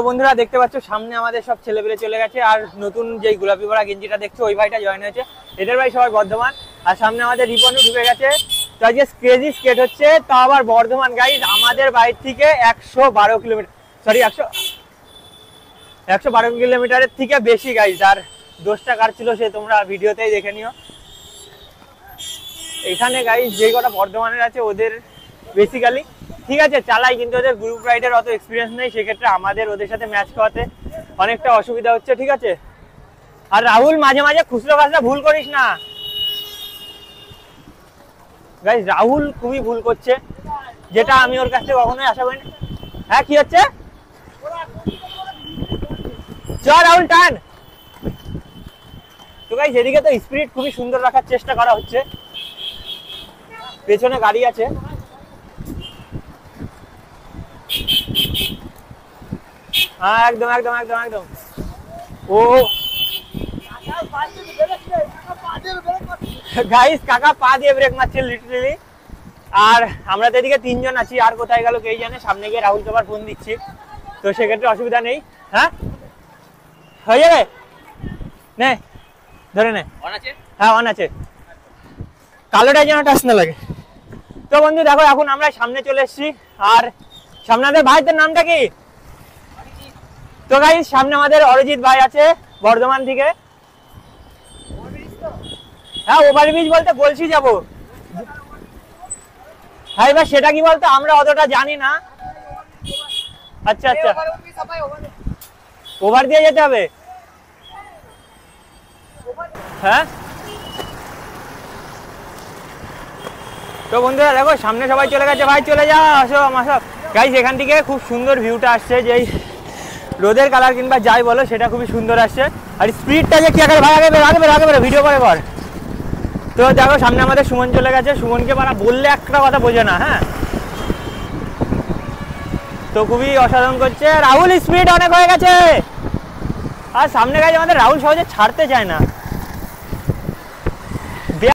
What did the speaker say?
বন্ধুরা দেখতে পাচ্ছ সামনে আমাদের সব ছেলেপেলে চলে গেছে, আর নতুন যে গোলাপি পরা গেঞ্জিটা দেখছো ওই ভাইটা জয়েন হয়েছে। এদের ভাই সবাই বর্ধমান, আর সামনে আমাদের রিপনও ঢুকে গেছে। তো আজকে ক্রেজি স্কেট হচ্ছে, তা আবার বর্ধমান গাইজ, আমাদের বাড়ির থেকে 112 কিলোমিটার, সরি 112 কিলোমিটারের থেকে বেশি গাইজ। আর দোষটা কার ছিল সে তোমরা ভিডিওতেই দেখে নিও। এখানে গাইজ যে কটা বর্ধমানের আছে ওদের বেসিক্যালি ঠিক আছে চালাই, কিন্তু ওদের গ্রুপ রাইডের অত এক্সপিরিয়েন্স নেই, সেক্ষেত্রে আমাদের ওদের সাথে ম্যাচ খাওয়াতে অনেকটা অসুবিধা হচ্ছে, ঠিক আছে। আর রাহুল মাঝে মাঝে খুচরো খাসরা ভুল করিস না গাইজ, রাহুল খুবই ভুল করছে, যেটা আমি ওর কাছ থেকে কখনোই আশা করিনি। হ্যাঁ কি হচ্ছে, চল রাহুল টান। তো গাইজ এদিকে তো স্পিরিট খুবই সুন্দর রাখার চেষ্টা করা হচ্ছে, পেছনে গাড়ি আছে। হ্যাঁ একদম একদম একদম একদম। ও গাইস কাকা পা দিয়ে ব্রেক মারছে লিটারালি। আর আমরা তো এদিকে তিনজন আছি, আর কোথায় গেল কে জানে। সামনে গিয়ে রাহুল তোমার ফোন দিচ্ছি, তো সেক্ষেত্রে অসুবিধা নেই। হ্যাঁ হয়ে যাবে, নে ধরে নে। হ্যাঁ অন আছে, কালোটাই যেন টাচ না লাগে। তো বন্ধু দেখো এখন আমরা সামনে চলে এসেছি, আর সামনে আমাদের ভাইদের নামটা কি? তো গাইস সামনে আমাদের অরিজিৎ ভাই আছে বর্ধমান থেকে। হ্যাঁ ওভারব্রিজ বলতে বলছি যাবো। হ্যাঁ এবার সেটা কি বলতো আমরা অতটা জানি না। আচ্ছা আচ্ছা, ওভার দিয়ে যেতে হবে। হ্যাঁ তো বন্ধুরা দেখো সামনে সবাই চলে গেছে, ভাই চলে যাও, আসো আসো গাইস। এখান থেকে খুব সুন্দর ভিউটা আসছে, যে রোদের কালার কিংবা যাই বলো সেটা খুবই সুন্দর আসছে। আর স্পিডটা যে কি আগে ভাই আগে বেরো ভিডিও করে কর। তো দেখো সামনে আমাদের সুমন চলে গেছে, সুমনকে মারা বললে একটা কথা বোঝে না। হ্যাঁ তো খুবই অসাধারণ করছে রাহুল, স্পিড অনেক হয়ে গেছে। আর সামনে গাইজ আমাদের রাহুল সহজে ছাড়তে চায় না।